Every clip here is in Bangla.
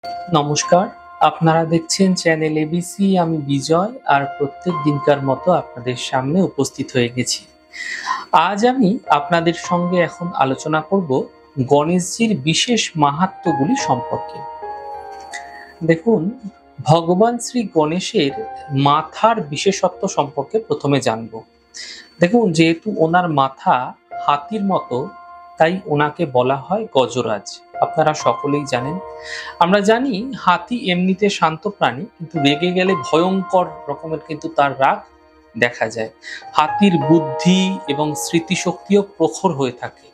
নমস্কার, আপনারা দেখছেন চ্যানেল এবিসি। আমি বিজয় আর প্রত্যেক দিনকার মতো আপনাদের সামনে উপস্থিত হয়ে গেছি। আজ আমি আপনাদের সঙ্গে এখন আলোচনা করব গণেশজির বিশেষ মাহাত্ম্যগুলি সম্পর্কে। দেখুন, ভগবান শ্রী গণেশের মাথার বিশেষত্ব সম্পর্কে প্রথমে জানব। দেখুন, যেহেতু ওনার মাথা হাতির মতো, তাই ওনাকে বলা হয় গজরাজ। আপনারা সকলেই জানেন। আমরা জানি হাতি এমনিতে শান্ত প্রাণী, কিন্তু রেগে গেলে ভয়ঙ্কর রকমের কিন্তু তার রাগ দেখা যায়। হাতির বুদ্ধি এবং স্মৃতিশক্তিও প্রখর হয়ে থাকে।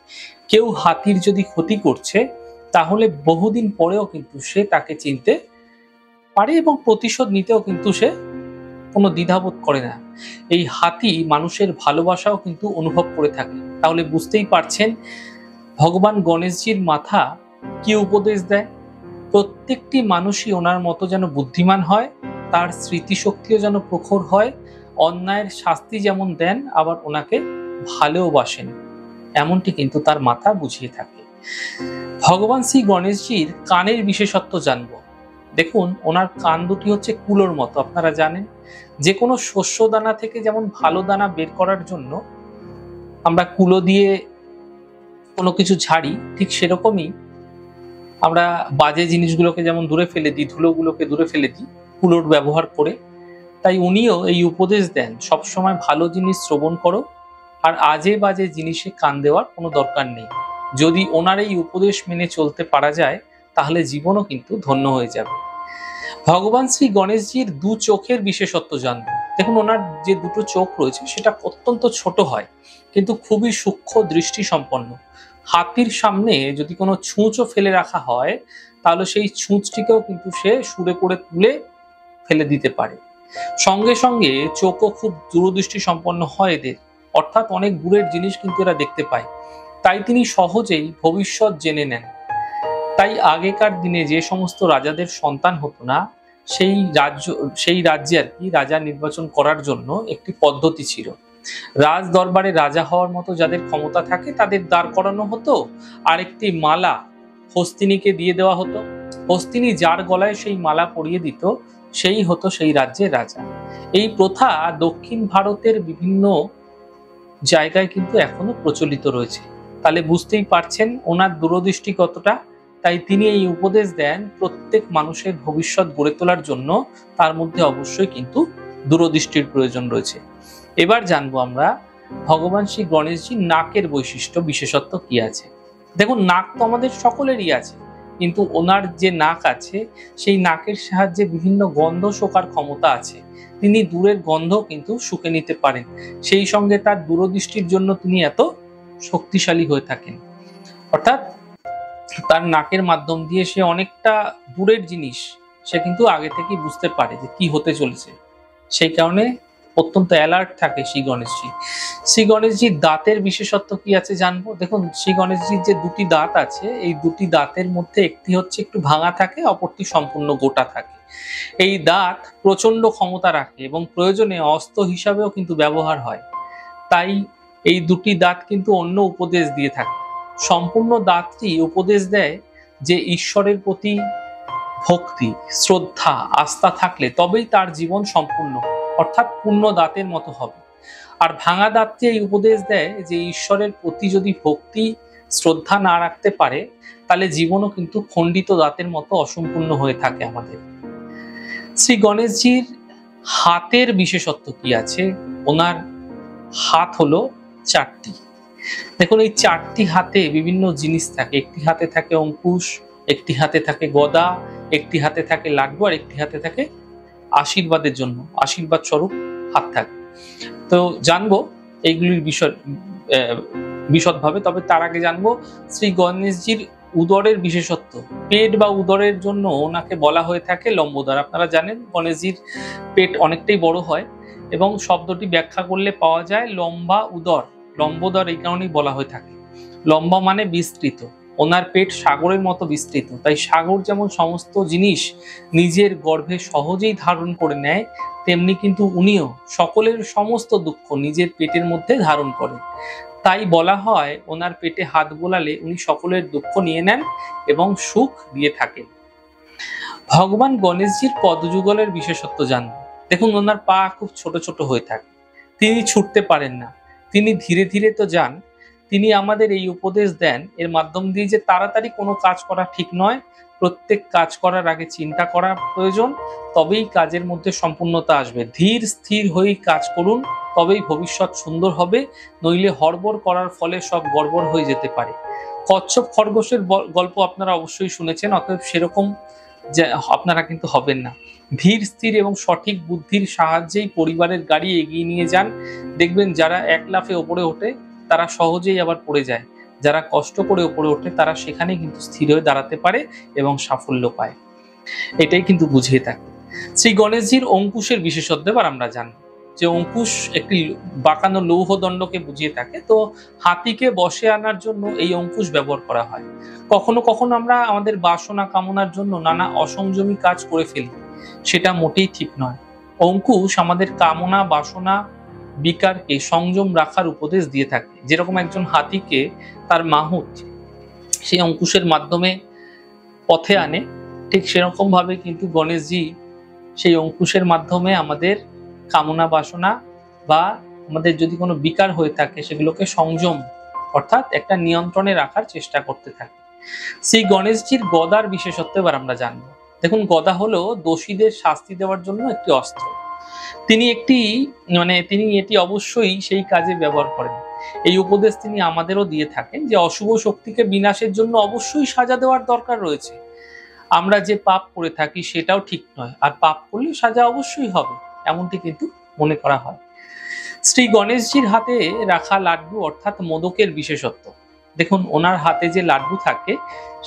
কেউ হাতির যদি ক্ষতি করছে, তাহলে বহুদিন পরেও কিন্তু সে তাকে চিনতে পারে এবং প্রতিশোধ নিতেও কিন্তু সে কোনো দ্বিধাবোধ করে না। এই হাতি মানুষের ভালোবাসাও কিন্তু অনুভব করে থাকে। তাহলে বুঝতেই পারছেন ভগবান গণেশজির মাথা কি উপদেশ দেয়। প্রত্যেকটি মানুষই ওনার মতো যেন বুদ্ধিমান হয়, তার স্মৃতিশক্তিও যেন প্রখর হয়, অন্যায়ের শাস্তি যেমন দেন, আবার ওনাকে ভালোবাসেন, এমনটি কিন্তু তার মাথা বুঝিয়ে থাকে। ভগবান শ্রী গণেশজির কানের বিশেষত্ব জানব। দেখুন, ওনার কান দুটি হচ্ছে কুলোর মতো। আপনারা জানেন, যে কোনো শস্য দানা থেকে যেমন ভালো দানা বের করার জন্য আমরা কুলো দিয়ে কোনো কিছু ঝাড়ি, ঠিক সেরকমই আমরা বাজে জিনিসগুলোকে যেমন দূরে ফেলে দিই, ধুলোগুলোকে দূরে ফেলে দিই কুলোর ব্যবহার করে। তাই উনিও এই উপদেশ দেন, সবসময় ভালো জিনিস শ্রবণ করো, আর আজে বাজে জিনিসে কান দেওয়ার কোনো দরকার নেই। যদি ওনার এই উপদেশ মেনে চলতে পারা যায়, তাহলে জীবনও কিন্তু ধন্য হয়ে যাবে। ভগবান শ্রী গণেশজির দু চোখের বিশেষত্ব জানবো। দেখুন, ওনার যে দুটো চোখ রয়েছে সেটা অত্যন্ত ছোট হয়, কিন্তু খুবই সূক্ষ্ম দৃষ্টি সম্পন্ন। হাতির সামনে যদি কোনো ছুঁচও ফেলে রাখা হয়, তাহলে সেই ছুঁচটিকেও কিন্তু সে সুরে করে তুলে ফেলে দিতে পারে। সঙ্গে সঙ্গে চোখও খুব দূরদৃষ্টি সম্পন্ন হয় এদের, অর্থাৎ অনেক দূরের জিনিস কিন্তু এরা দেখতে পায়। তাই তিনি সহজেই ভবিষ্যৎ জেনে নেন। তাই আগেকার দিনে যে সমস্ত রাজাদের সন্তান হতো না, সেই রাজ্যে আর কি রাজা নির্বাচন করার জন্য একটি পদ্ধতি ছিল। রাজ দরবারে রাজা হওয়ার মতো যাদের ক্ষমতা থাকে তাদের দাঁড় করানো হতো, আর একটি মালা হস্তিনীকে দিয়ে দেওয়া হতো। হস্তিনী যার গলায় সেই মালা পরিয়ে দিত, সেই হতো সেই রাজ্যের রাজা। এই প্রথা দক্ষিণ ভারতের বিভিন্ন জায়গায় কিন্তু এখনো প্রচলিত রয়েছে। তাহলে বুঝতেই পারছেন ওনার দূরদৃষ্টি কতটা। তাই তিনি এই উপদেশ দেন, প্রত্যেক মানুষের ভবিষ্যৎ গড়ে তোলার জন্য তার মধ্যে অবশ্যই কিন্তু দূরদৃষ্টির প্রয়োজন রয়েছে। এবার জানবো আমরা ভগবান শ্রী গণেশজির নাকের বৈশিষ্ট্য বিশেষত্ব কি আছে। দেখুন, নাক তো আমাদের সকলেরই আছে, কিন্তু ওনার যে নাক আছে, সেই নাকের সাহায্যে বিভিন্ন গন্ধ শোকার ক্ষমতা আছে। তিনি দূরের গন্ধ কিন্তু শুঁকে নিতে পারেন। সেই সঙ্গে তার দূরদৃষ্টির জন্য তিনি এত শক্তিশালী হয়ে থাকেন। অর্থাৎ তার নাকের মাধ্যম দিয়ে সে অনেকটা দূরের জিনিস সে কিন্তু আগে থেকেই বুঝতে পারে যে কি হতে চলেছে। সেই কারণে অত্যন্ত অ্যালার্ট থাকে শ্রী গণেশজি। শ্রী গণেশজির দাঁতের বিশেষত্ব কি আছে জানবো। দেখুন, শ্রী গণেশজির যে দুটি দাঁত আছে, এই দুটি দাঁতের মধ্যে একটি হচ্ছে একটু ভাঙা থাকে, অপরটি সম্পূর্ণ গোটা থাকে। এই দাঁত প্রচন্ড ক্ষমতা রাখে এবং প্রয়োজনে অস্ত্র হিসাবেও কিন্তু ব্যবহার হয়। তাই এই দুটি দাঁত কিন্তু অন্য উপদেশ দিয়ে থাকে। সম্পূর্ণ দাঁতটি উপদেশ দেয় যে ঈশ্বরের প্রতি ভক্তি, শ্রদ্ধা, আস্থা থাকলে তবেই তার জীবন সম্পূর্ণ, অর্থাৎ পূর্ণ দাঁতের মতো হবে। আর ভাঙা দাঁতটি এই উপদেশ দেয় যে ঈশ্বরের প্রতি যদি ভক্তি, শ্রদ্ধা না রাখতে পারে, তাহলে জীবনও কিন্তু খণ্ডিত দাঁতের মতো অসম্পূর্ণ হয়ে থাকে আমাদের। শ্রী গণেশজির হাতের বিশেষত্ব কি আছে। ওনার হাত হলো চারটি। দেখুন, এই চারটি হাতে বিভিন্ন জিনিস থাকে। একটি হাতে থাকে অঙ্কুশ, একটি হাতে থাকে গদা, একটি হাতে থাকে লাড্ডু, আর একটি হাতে থাকে আশীর্বাদের জন্য, আশীর্বাদ স্বরূপ হাত থাকে। তো জানবো এইগুলির বিষয় বিশদভাবে। তবে তার আগে জানবো শ্রী গণেশজির উদরের বিশেষত্ব। পেট বা উদরের জন্য ওনাকে বলা হয়ে থাকে লম্বোদর। আপনারা জানেন গণেশজির পেট অনেকটাই বড় হয় এবং শব্দটি ব্যাখ্যা করলে পাওয়া যায় লম্বা উদর। লম্বোদর এই কারণেই বলা হয়ে থাকে। লম্বা মানে বিস্তৃত। ওনার পেট সাগরের মতো বিস্তৃত। তাই সাগর যেমন সমস্ত জিনিস নিজের গর্ভে সহজেই ধারণ করে নেয়, তেমনি কিন্তু উনিও সকলের সমস্ত দুঃখ নিজের পেটের মধ্যে ধারণ করেন। তাই বলা হয় ওনার পেটে হাত বোলালে উনি সকলের দুঃখ নিয়ে নেন এবং সুখ দিয়ে থাকেন। ভগবান গণেশজির পদযুগলের বিশেষত্ব জানব। দেখুন, ওনার পা খুব ছোট ছোট হয়ে থাকে, তিনি ছুটতে পারেন না, তিনি ধীরে ধীরে তো যান। তিনি আমাদের এই উপদেশ দেন এর মাধ্যম দিয়ে যে তাড়াতাড়ি কোনো কাজ করা ঠিক নয়, প্রত্যেক কাজ করার আগে চিন্তা করা প্রয়োজন, তবেই কাজের মধ্যে সম্পূর্ণতা আসবে। ধীর স্থির হয়েই কাজ করুন, তবেই ভবিষ্যৎ সুন্দর হবে, নইলে হড়বড় করার ফলে সব গড়বড় হয়ে যেতে পারে। কচ্ছপ খরগোশের গল্প আপনারা অবশ্যই শুনেছেন, অতএব সেরকম যে আপনারা কিন্তু হবেন না। ধীর স্থির এবং সঠিক বুদ্ধির সাহায্যেই পরিবারের গাড়ি এগিয়ে নিয়ে যান। দেখবেন যারা এক লাফে ওপরে ওঠে তারা সহজেই আবার পড়ে যায়, যারা কষ্ট করে ওপরে ওঠে তারা সেখানে কিন্তু স্থির হয়ে দাঁড়াতে পারে এবং সাফল্য পায়। এটাই কিন্তু বুঝিয়ে থাকে। শ্রী গণেশজির অঙ্কুশের বিশেষত্ব এবার আমরা জানবো। যে অঙ্কুশ একটি বাঁকানো লৌহদণ্ডকে বুঝিয়ে থাকে, তো হাতিকে বশে আনার জন্য এই অঙ্কুশ ব্যবহার করা হয়। কখনো কখনো আমরা আমাদের বাসনা কামনার জন্য নানা অসংযমী কাজ করে ফেলি, সেটা মোটেই ঠিক নয়। অঙ্কুশ আমাদের কামনা বাসনা বিকারকে সংযম রাখার উপদেশ দিয়ে থাকে। যেরকম একজন হাতিকে তার মাহুত সেই অঙ্কুশের মাধ্যমে পথে আনে, ঠিক সেরকম ভাবে কিন্তু গণেশজি সেই অঙ্কুশের মাধ্যমে আমাদের কামনা বাসনা বা আমাদের যদি কোনো বিকার হয়ে থাকে সেগুলোকে সংযম অর্থাৎ একটা নিয়ন্ত্রণে রাখার চেষ্টা করতে থাকে। শ্রী গণেশজির গদার বিশেষত্ব এবার আমরা জানবো। দেখুন, গদা হলো দোষীদের শাস্তি দেওয়ার জন্য একটি অস্ত্র। তিনি এটি অবশ্যই সেই কাজে ব্যবহার করেন। এই উপদেশ তিনি আমাদেরও দিয়ে থাকেন যে অশুভ শক্তিকে বিনাশের জন্য অবশ্যই সাজা দেওয়ার দরকার রয়েছে। আমরা যে পাপ করে থাকি সেটাও ঠিক নয়, আর পাপ করলে সাজা অবশ্যই হবে, এমনটি কিন্তু মনে করা হয়। শ্রী গণেশজির হাতে রাখা লাড্ডু অর্থাৎ মোদকের বিশেষত্ব। দেখুন, ওনার হাতে যে লাড্ডু থাকে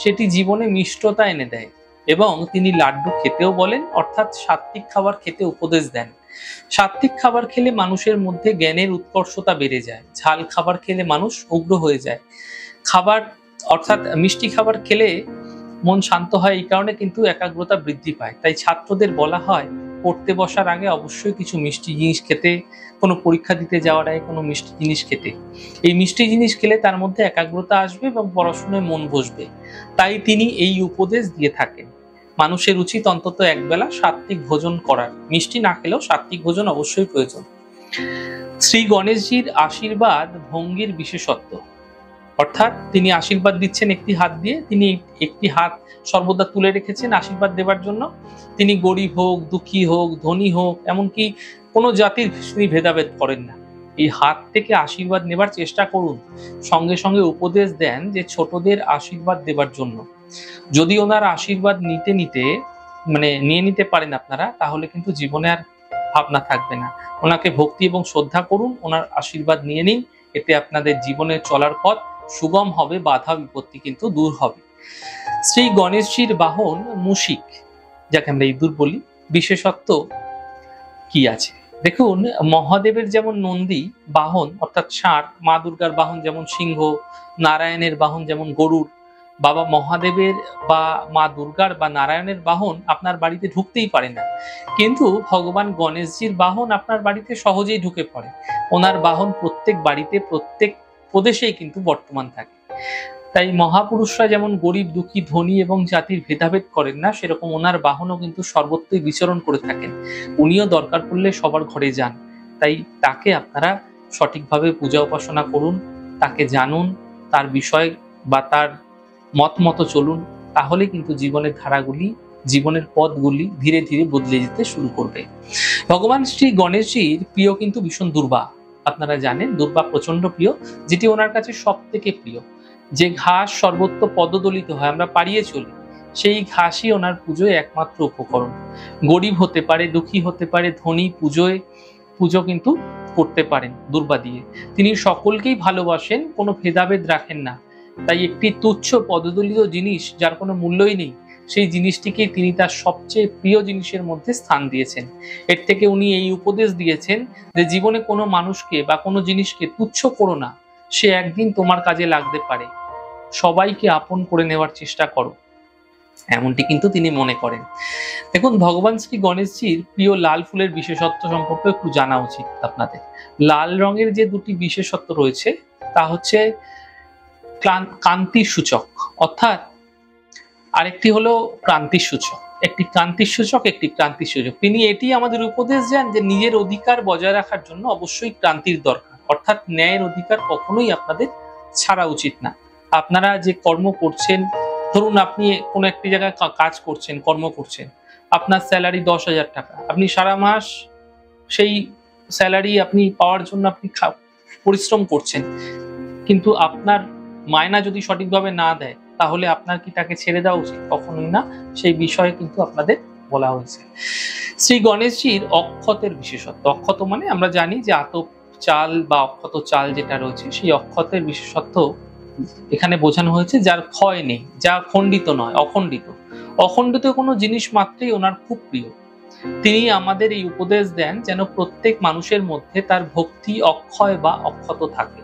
সেটি জীবনে মিষ্টতা এনে দেয়, এবং তিনি লাড্ডু খেতেও বলেন, অর্থাৎ সাত্ত্বিক খাবার খেতে উপদেশ দেন। সাত্ত্বিক খাবার খেলে মানুষের মধ্যে জ্ঞানের উৎকর্ষতা বেড়ে যায়, ঝাল খাবার খেলে মানুষ উগ্র হয়ে যায়। খাবার অর্থাৎ মিষ্টি খাবার খেলে মন শান্ত হয়, এই কারণে কিন্তু একাগ্রতা বৃদ্ধি পায়। তাই ছাত্রদের বলা হয় পড়তে বসার আগে অবশ্যই কিছু মিষ্টি জিনিস খেতে, কোনো পরীক্ষা দিতে যাওয়ার আগে কোনো মিষ্টি জিনিস খেতে। এই মিষ্টি জিনিস খেলে তার মধ্যে একাগ্রতা আসবে এবং পড়াশোনায় মন বসবে। তাই তিনি এই উপদেশ দিয়ে থাকেন। মানুষের উচিত অন্তত একবেলা সাত্ত্বিক ভোজন করার, মিষ্টি না খেলেও সাত্ত্বিক ভোজন অবশ্যই প্রয়োজন। শ্রী গণেশজির আশীর্বাদ ভঙ্গির বিশেষত্ব, অর্থাৎ তিনি আশীর্বাদ দিচ্ছেন একটি হাত দিয়ে, তিনি একটি হাত সর্বদা তুলে রেখেছেন আশীর্বাদ দেবার জন্য। তিনি গরিব হোক, দুঃখী হোক, ধনী হোক, এমনকি কোনো জাতির তিনি ভেদাভেদ করেন না। এই হাত থেকে আশীর্বাদ নেবার চেষ্টা করুন। সঙ্গে সঙ্গে উপদেশ দেন যে ছোটদের আশীর্বাদ দেবার জন্য। যদি ওনার আশীর্বাদ নিয়ে নিতে পারেন আপনারা, তাহলে কিন্তু জীবনে আর ভাবনা থাকবে না। ওনাকে ভক্তি এবং শ্রদ্ধা করুন, ওনার আশীর্বাদ নিয়ে নিন, এতে আপনাদের জীবনে চলার পথ সুগম হবে, বাধা বিপত্তি কিন্তু দূর হবে। শ্রী গণেশজির বাহন মূষিক, যাকে আমরা ইঁদুর বলি, বিশেষত্ব কি আছে? দেখুন, মহাদেবের যেমন নন্দী বাহন অর্থাৎ ষাঁড়, মা দুর্গার বাহন যেমন সিংহ, নারায়ণের বাহন যেমন গরুড়, বাবা মহাদেবের বা মা দুর্গার বা নারায়ণের বাহন আপনার বাড়িতে ঢুকতেই পারে না, কিন্তু ভগবান গণেশজির বাহন আপনার বাড়িতে সহজেই ঢুকে পড়ে। ওনার বাহন প্রত্যেক বাড়িতে, প্রত্যেক প্রদেশেই কিন্তু বর্তমান থাকে। তাই মহাপুরুষরা যেমন গরিব, দুঃখী, ধনী এবং জাতির ভেদাভেদ করেন না, সেরকম ওনার বাহনও কিন্তু সর্বত্রই বিচরণ করে থাকেন। উনিও দরকার পড়লে সবার ঘরে যান। তাই তাকে আপনারা সঠিকভাবে পূজা উপাসনা করুন, তাকে জানুন, তার বিষয় বা তার মত মতো চলুন, তাহলে কিন্তু জীবনের ধারাগুলি, জীবনের পথগুলি ধীরে ধীরে বদলে যেতে শুরু করবে। ভগবান শ্রী গণেশজির প্রিয় কিন্তু ভীষণ দুর্বা। আপনারা জানেন দুর্বা প্রচন্ড প্রিয়, যেটি ওনার কাছে সব থেকে প্রিয়। যে ঘাস সর্বত্র পদদলিত হয়, আমরা পাড়িয়ে চলি, সেই ঘাসই ওনার পুজোয় একমাত্র উপকরণ। গরিব হতে পারে, দুঃখী হতে পারে, ধনী পুজো কিন্তু করতে পারেন দুর্বা দিয়ে। তিনি সকলকেই ভালোবাসেন, কোনো ভেদাভেদ রাখেন না। তাই একটি তুচ্ছ পদদলিত জিনিস যার কোনো মূল্যই নেই, সেই জিনিসটিকে তিনি তার সবচেয়ে প্রিয় জিনিসের মধ্যে স্থান দিয়েছেন। এর থেকে উনি এই উপদেশ দিয়েছেন যে জীবনে কোনো মানুষকে বা কোনো জিনিসকে তুচ্ছ করো না, সে একদিন তোমার কাজে লাগতে পারে। সবাইকে আপন করে নেওয়ার চেষ্টা করো, এমনটি কিন্তু তিনি মনে করেন। দেখুন, ভগবান শ্রী গণেশজির প্রিয় লাল ফুলের বিশেষত্ব সম্পর্কে একটু জানা উচিত আপনাদের। লাল রঙের যে দুটি বিশেষত্ব রয়েছে তা হচ্ছে কান্তি সূচক, অর্থাৎ আরেকটি হলো ক্রান্তির সূচক, একটি ক্রান্তির সূচক, একটি ক্রান্তির সূচক। তিনি এটি আমাদের উপদেশ দেন যে নিজের অধিকার বজায় রাখার জন্য অবশ্যই ক্রান্তির দরকার, অর্থাৎ ন্যায়ের অধিকার কখনোই আপনাদের ছাড়া উচিত না। আপনারা যে কর্ম করছেন, ধরুন আপনি কোনো একটি জায়গায় কাজ করছেন, কর্ম করছেন, আপনার স্যালারি 10,000 টাকা, আপনি সারা মাস সেই স্যালারি আপনি পাওয়ার জন্য আপনি পরিশ্রম করছেন, কিন্তু আপনার মায়না যদি সঠিকভাবে না দেয় তাহলে আপনার কি তাকে ছেড়ে দেওয়া উচিত? কখনোই না। সেই বিষয়ে কিন্তু আপনাদের বলা হয়েছে। শ্রী গণেশজির অক্ষতের বিশেষত্ব, অক্ষত মানে আমরা জানি যে আতপ চাল বা অক্ষত চাল যেটা রয়েছে, সেই অক্ষতের বিশেষত্ব এখানে বোঝানো হয়েছে যার ক্ষয় নেই, যা খণ্ডিত নয়, অখণ্ডিত। অখণ্ডিত কোনো জিনিস মাত্রই ওনার খুব প্রিয়। তিনি আমাদের এই উপদেশ দেন যেন প্রত্যেক মানুষের মধ্যে তার ভক্তি অক্ষয় বা অক্ষত থাকে।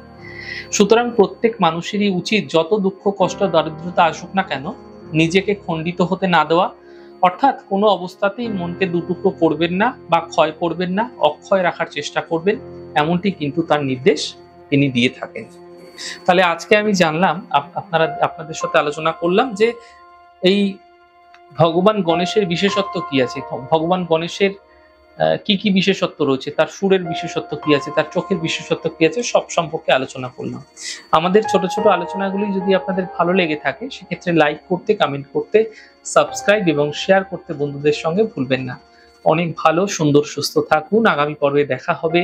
সুতরাং প্রত্যেক মানুষেরই উচিত যত দুঃখ কষ্ট দারিদ্রতা আসুক না কেন নিজেকে খণ্ডিত হতে না দেওয়া, অর্থাৎ কোনো অবস্থাতেই মনকে দুটুকরো করবেন না বা ক্ষয় করবেন না, অক্ষয় রাখার চেষ্টা করবেন, এমনটি কিন্তু তার নির্দেশ তিনি দিয়ে থাকেন। তাহলে আজকে আমি জানলাম, আপনাদের সাথে আলোচনা করলাম যে এই ভগবান গণেশের বিশেষত্ব কি আছে, ভগবান গণেশের কি কি বিশেষত্ব রয়েছে, তার সুরের বিশেষত্ব কি আছে, তার চোখের বিশেষত্ব কি আছে, সব সম্পর্কে আলোচনা করলাম। আমাদের ছোট ছোট আলোচনাগুলি যদি আপনাদের ভালো লেগে থাকে সেক্ষেত্রে লাইক করতে, কমেন্ট করতে, সাবস্ক্রাইব এবং শেয়ার করতে বন্ধুদের সঙ্গে ভুলবেন না। অনেক ভালো, সুন্দর, সুস্থ থাকুন। আগামী পর্বে দেখা হবে।